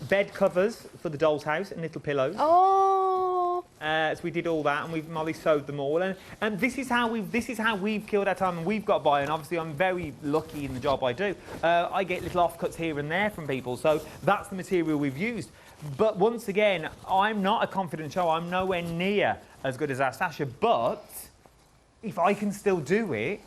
bed covers for the doll's house and little pillows. Oh. So we did all that, and Molly sewed them all, and this is how we've killed our time, and we've got by. And obviously, I'm very lucky in the job I do. I get little offcuts here and there from people, so that's the material we've used. But once again, I'm not a confident show. I'm nowhere near as good as our Sasha. But if I can still do it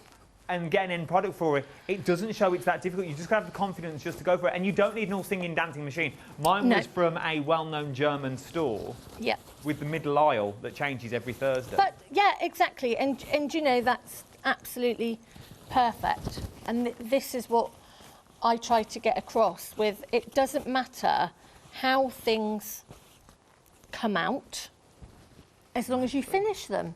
and get an end product for it, it doesn't show it's that difficult. You just got to have the confidence just to go for it. And you don't need an all singing, dancing machine. Mine was from a well-known German store. Yeah. With the middle aisle that changes every Thursday. But yeah, exactly. And you know, that's absolutely perfect. And this is what I try to get across with, it doesn't matter how things come out as long as you finish them.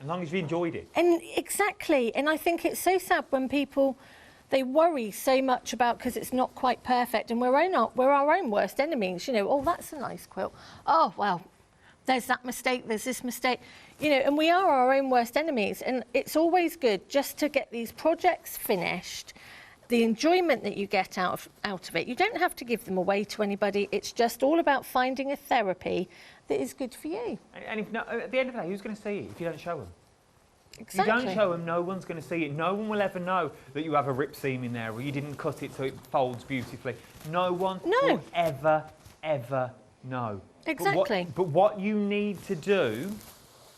As long as you enjoyed it. And exactly. And I think it's so sad when people, they worry so much about because it's not quite perfect, and we're our own worst enemies. You know, oh, that's a nice quilt. Oh, well, there's that mistake, there's this mistake. You know, and we are our own worst enemies. And it's always good just to get these projects finished, the enjoyment that you get out of it. You don't have to give them away to anybody. It's just all about finding a therapy that is good for you. And if no, at the end of the day, who's going to see it if you don't show them? Exactly. If you don't show them, no one's going to see it. No one will ever know that you have a rip seam in there or you didn't cut it so it folds beautifully. No one will ever know. Exactly. But what you need to do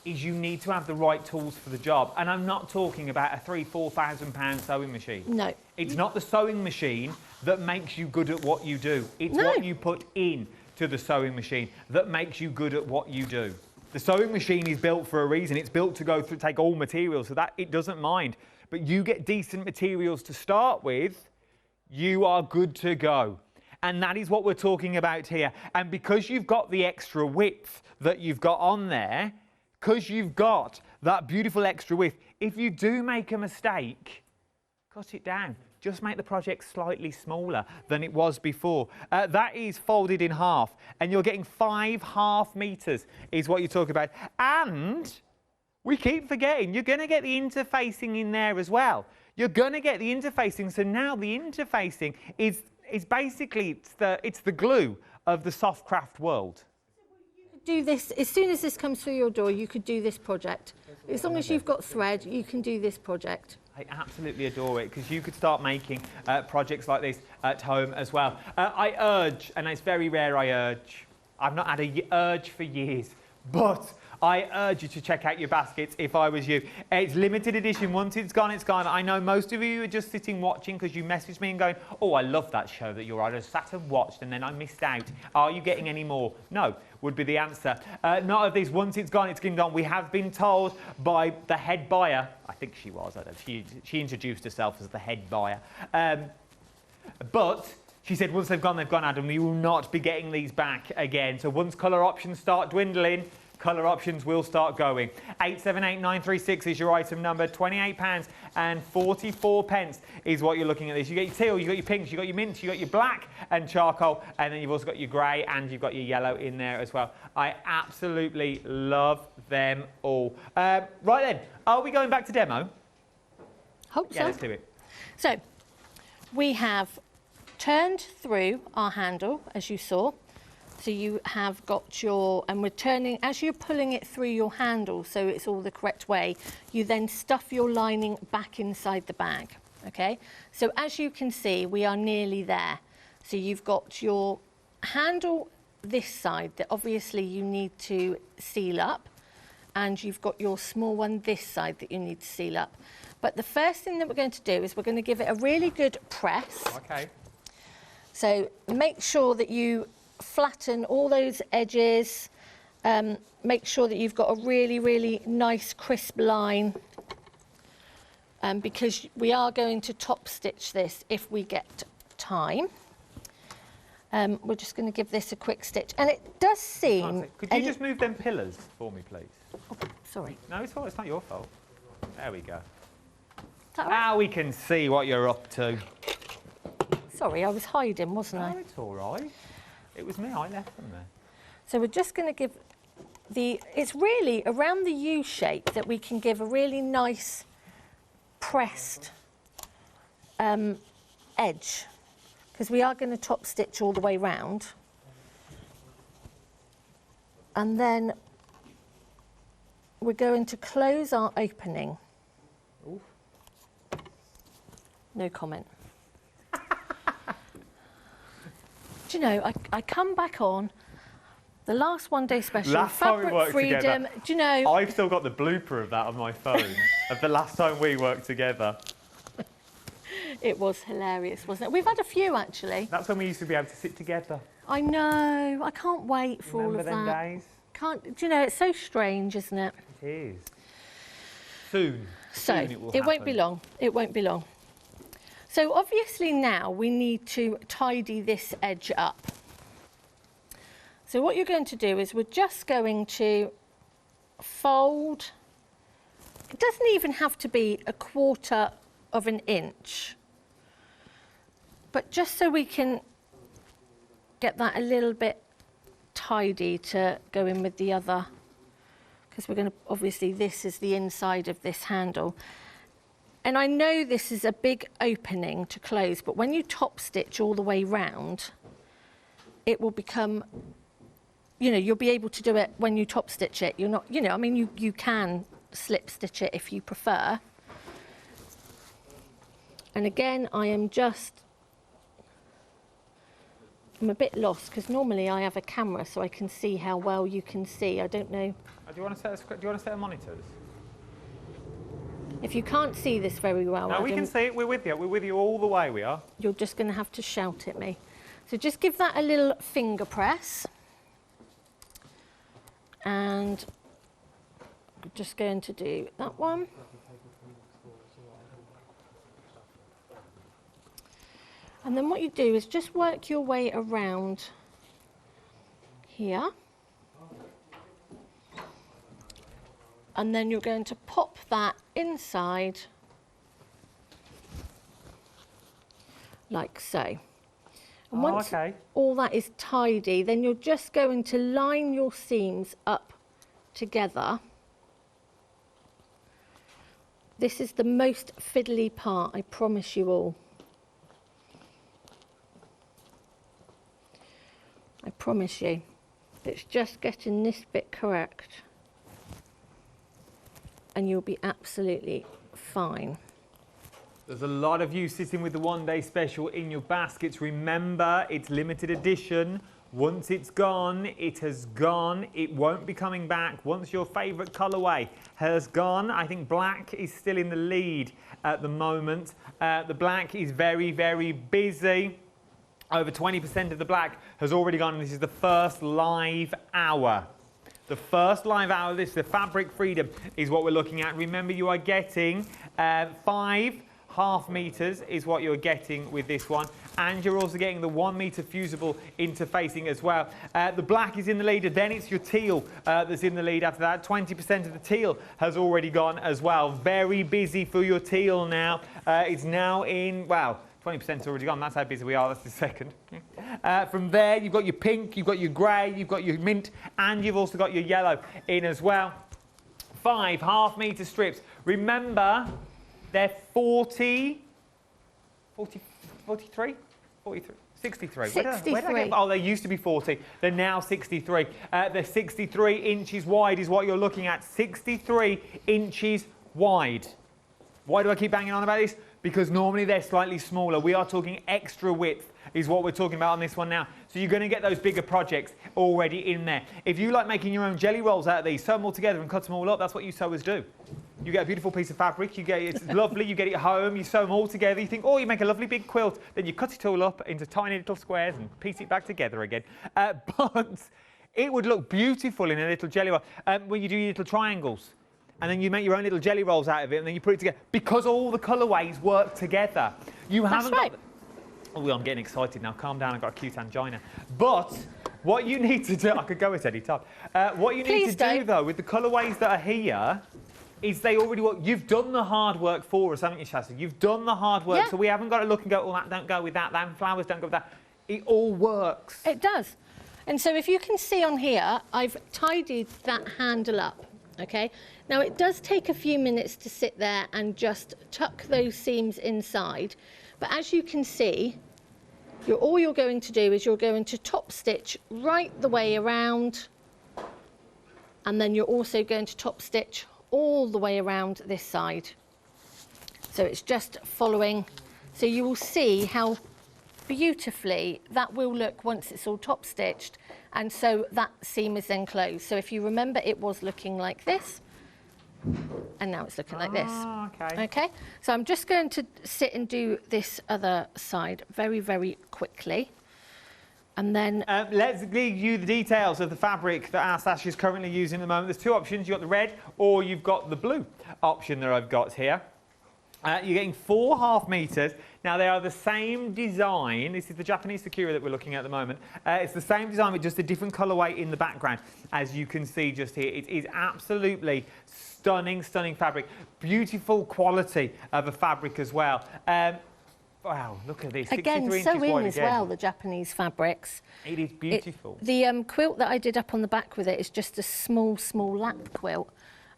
is you need to have the right tools for the job. And I'm not talking about a £3,000–4,000 sewing machine. No. It's not the sewing machine that makes you good at what you do. It's what you put in to the sewing machine that makes you good at what you do. The sewing machine is built for a reason. It's built to go through, take all materials, so that it doesn't mind. But you get decent materials to start with, you are good to go. And that is what we're talking about here. And because you've got the extra width that you've got on there, because you've got that beautiful extra width, if you do make a mistake, cut it down. Just make the project slightly smaller than it was before. That is folded in half, and you're getting 5½ meters is what you're talking about. And we keep forgetting, you're going to get the interfacing in there as well. You're going to get the interfacing, so now the interfacing is basically, it's the glue of the soft craft world. Do this as soon as this comes through your door. You could do this project. As long as you've got thread, you can do this project. I absolutely adore it because you could start making projects like this at home as well. I urge, and it's very rare I urge, I've not had a urge for years, but I urge you to check out your baskets if I was you. It's limited edition. Once it's gone, it's gone. I know most of you are just sitting watching because you messaged me and going, oh, I love that show that you're on. I just sat and watched and then I missed out. Are you getting any more? No, would be the answer. Not of these. Once it's gone, it's gone. We have been told by the head buyer, I think she was, I don't know, she introduced herself as the head buyer. But she said once they've gone, Adam. We will not be getting these back again. So once colour options start dwindling, colour options will start going. 878936 is your item number. £28.44 is what you're looking at this. You get your teal, you got your pinks, you got your mints, you got your black and charcoal, and then you've also got your grey and you've got your yellow in there as well. I absolutely love them all. Right then, are we going back to demo? Hope so. Yeah, let's do it. So we have turned through our handle, as you saw. So you have got your, and we're turning, as you're pulling it through your handle so it's all the correct way, you then stuff your lining back inside the bag, okay? So as you can see, we are nearly there. So you've got your handle this side that obviously you need to seal up, and you've got your small one this side that you need to seal up. But the first thing that we're going to do is we're going to give it a really good press. Okay. So make sure that you flatten all those edges, make sure that you've got a really, really nice crisp line, because we are going to top stitch this if we get time. We're just going to give this a quick stitch, and it does seem... Could you just move them pillars for me, please? Oh, sorry. No, it's all, it's not your fault. There we go. Is that all right? Now we can see what you're up to. Sorry, I was hiding, wasn't I? No, it's all right. It was me, I left them there. So we're just going to give the... It's really around the U shape that we can give a really nice pressed edge, because we are going to top stitch all the way round. And then we're going to close our opening. Oof. No comment. Do you know, I come back on the last one day special, Last time we Fabric worked Freedom. together. Do you know? I've still got the blooper of that on my phone, of the last time we worked together. It was hilarious, wasn't it? We've had a few, actually. That's when we used to be able to sit together. I know. I can't wait for all of Remember them that. days? Can't. Do you know? It's so strange, isn't it? It is. Soon. So Soon it won't be long. It won't be long. So obviously now we need to tidy this edge up. So what you're going to do is we're just going to fold. It doesn't even have to be 1/4 of an inch, but just so we can get that a little bit tidy to go in with the other, because we're going to, obviously this is the inside of this handle. And I know this is a big opening to close, but when you top stitch all the way round, it will become, you know, you'll be able to do it when you top stitch it. You're not, you know, I mean, you can slip stitch it if you prefer. And again, I'm a bit lost, because normally I have a camera so I can see how well you can see. I don't know. Do you want to set a monitors? If you can't see this very well, No, we can see it. We're with you. We're with you all the way, we are. You're just going to have to shout at me. So just give that a little finger press. And I'm just going to do that one. And then what you do is just work your way around here. And then you're going to pop that inside like so. And once all that is tidy, then you're just going to line your seams up together. This is the most fiddly part, I promise you all. I promise you. It's just getting this bit correct, and you'll be absolutely fine. There's a lot of you sitting with the one-day special in your baskets. Remember, it's limited edition. Once it's gone, it has gone. It won't be coming back. Once your favourite colourway has gone, I think black is still in the lead at the moment. The black is very, very busy. Over 20% of the black has already gone, and this is the first live hour. The first live hour of this, the Fabric Freedom, is what we're looking at. Remember, you are getting 5.5 meters is what you're getting with this one. And you're also getting the 1 meter fusible interfacing as well. The black is in the lead, and then it's your teal that's in the lead after that. 20% of the teal has already gone as well. Very busy for your teal now. It's now in, wow, 20%'s already gone. That's how busy we are. That's the second. From there, you've got your pink, you've got your grey, you've got your mint, and you've also got your yellow in as well. 5.5 meter strips. Remember, they're 43? 63? 63. 63. Where did I get, oh, they used to be 40. They're now 63. They're 63 inches wide is what you're looking at. 63 inches wide. Why do I keep banging on about this? Because normally they're slightly smaller. We are talking extra width is what we're talking about on this one now. So you're going to get those bigger projects already in there. If you like making your own jelly rolls out of these, sew them all together and cut them all up. That's what you sewers do. You get a beautiful piece of fabric, it's lovely, you get it home, you sew them all together, you think, oh, you make a lovely big quilt, then you cut it all up into tiny little squares and piece it back together again. But it would look beautiful in a little jelly roll. When you do your little triangles, and then you make your own little jelly rolls out of it, and then you put it together, because all the colourways work together. You haven't got... Oh, I'm getting excited now. Calm down, I've got a cute angina. But what you need to do... I could go at any time. What you need to do, though, with the colourways that are here, is they already work. You've done the hard work for us, haven't you, Sasha? You've done the hard work, so we haven't got to look and go, oh, that don't go with that, them flowers don't go with that. It all works. It does. And so if you can see on here, I've tidied that handle up. Okay, now it does take a few minutes to sit there and just tuck those seams inside, but as you can see, all you're going to do is you're going to top stitch right the way around, and then you're also going to top stitch all the way around this side. So it's just following, so you will see how beautifully that will look once it's all top stitched, and so that seam is then closed. So if you remember, it was looking like this, and now it's looking like this. Okay. Okay, so I'm just going to sit and do this other side very, very quickly. And then let's give you the details of the fabric that our Sasha is currently using at the moment. There's two options. You've got the red or you've got the blue option that I've got here. You're getting 4.5 metres. Now, they are the same design. This is the Japanese Sakura that we're looking at the moment. It's the same design with just a different colourway in the background, as you can see just here. It is absolutely stunning, stunning fabric. Beautiful quality of a fabric as well. Wow, look at this. again, 63 so inches in wide as again. well, the Japanese fabrics. It is beautiful. The quilt that I did up on the back with it is just a small, small lap quilt.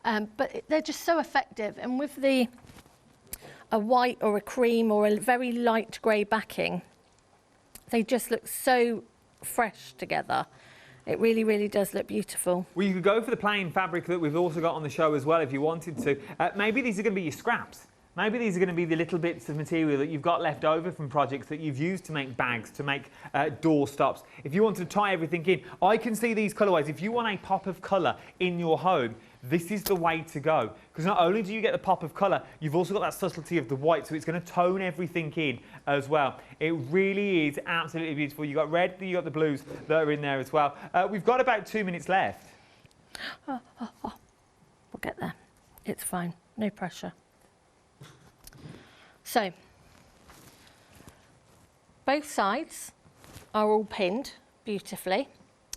But they're just so effective. And with a white or a cream or a very light grey backing, they just look so fresh together. It really, really does look beautiful. Well, you could go for the plain fabric that we've also got on the show as well if you wanted to. Maybe these are going to be your scraps. Maybe these are going to be the little bits of material that you've got left over from projects that you've used to make bags, to make door stops. If you want to tie everything in, I can see these colourways. If you want a pop of colour in your home, this is the way to go. Because not only do you get the pop of colour, you've also got that subtlety of the white, so it's going to tone everything in as well. It really is absolutely beautiful. You've got red, you've got the blues that are in there as well. We've got about 2 minutes left. We'll get there. It's fine. No pressure. So, both sides are all pinned beautifully,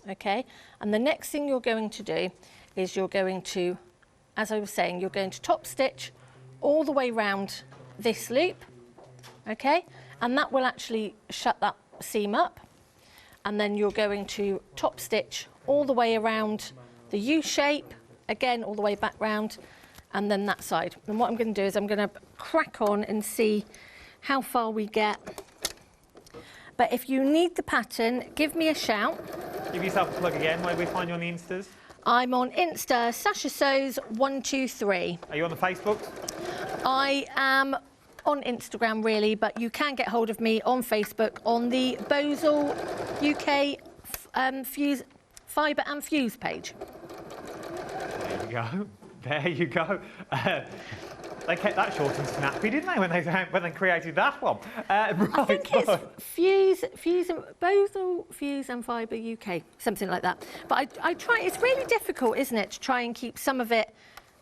okay? And the next thing you're going to do is you're going to, as I was saying, you're going to top stitch all the way round this loop, okay? And that will actually shut that seam up. And then you're going to top stitch all the way around the U shape, again, all the way back round, and then that side. And what I'm going to do is I'm going to crack on and see how far we get. But if you need the pattern, give me a shout. Give yourself a plug again. Where do we find you on the Instas? I'm on Insta, Sasha Sews 123. Are you on the Facebook? I am on Instagram, really, but you can get hold of me on Facebook on the Bosal UK Fuse Fibre and Fuse page. There you go. There you go. They kept that short and snappy, didn't they, when they created that one? Right, I think it's Bosal Fuse and Fibre UK, something like that. But I try. It's really difficult, isn't it, to try and keep some of it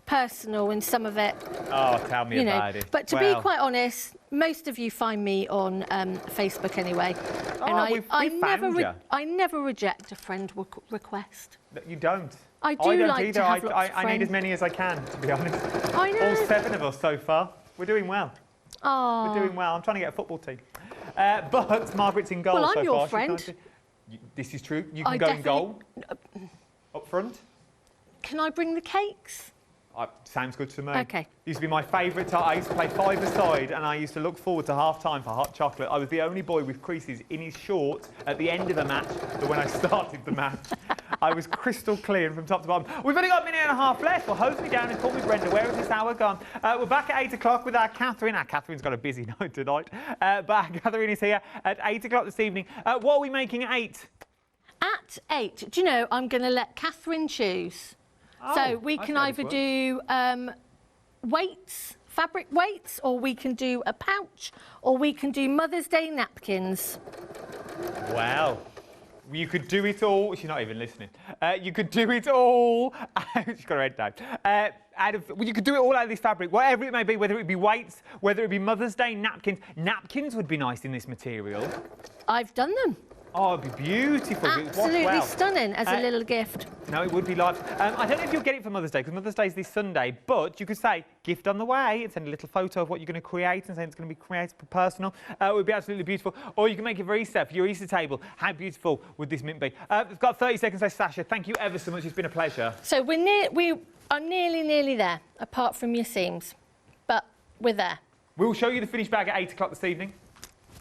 personal and some of it. Oh, tell me about it. But to be quite honest, most of you find me on Facebook anyway, and I never reject a friend request. You don't. I don't like either. To have lots of friends. I need as many as I can, to be honest. I know. All 7 of us so far. We're doing well. Oh. We're doing well. I'm trying to get a football team. But Margaret's in goal so far. Well, I'm your friend. This is true. You can go in goal. Up front. Can I bring the cakes? Sounds good to me. Okay. Used to be my favourite time. I used to play 5-a-side and I used to look forward to half-time for hot chocolate. I was the only boy with creases in his shorts at the end of the match than when I started the match. I was crystal clear from top to bottom. We've only got a minute and a half left. Well, hose me down and call me Brenda. Where has this hour gone? We're back at 8 o'clock with our Catherine. Our Catherine's got a busy night tonight. But our Catherine is here at 8 o'clock this evening. What are we making at 8? At 8. Do you know, I'm going to let Catherine choose. Oh, so we can either do weights, fabric weights, or we can do a pouch, or we can do Mother's Day napkins. Wow. You could do it all. She's not even listening. You could do it all. She's got her head down. You could do it all out of this fabric, whatever it may be, whether it be weights, whether it be Mother's Day napkins. Napkins would be nice in this material. I've done them. Oh, it'd be beautiful. Absolutely stunning as a little gift. No, it would be lovely. I don't know if you'll get it for Mother's Day, because Mother's Day is this Sunday, but you could say, gift on the way, and send a little photo of what you're going to create, and say it's going to be creative, personal. It would be absolutely beautiful. Or you can make it for Easter, for your Easter table. How beautiful would this mint be? We've got 30 seconds left, Sasha. Thank you ever so much. It's been a pleasure. So we are nearly there, apart from your seams. But we're there. We'll show you the finished bag at 8 o'clock this evening.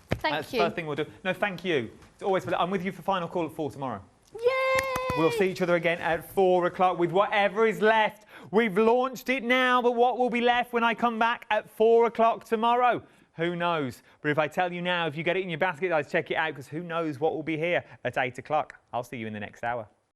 Thank That's you. the first thing we'll do. No, thank you. It's always. I'm with you for final call at 4 tomorrow. Yay! We'll see each other again at 4 o'clock with whatever is left. We've launched it now, but what will be left when I come back at 4 o'clock tomorrow? Who knows? But if I tell you now, if you get it in your basket, guys, check it out, because who knows what will be here at 8 o'clock. I'll see you in the next hour.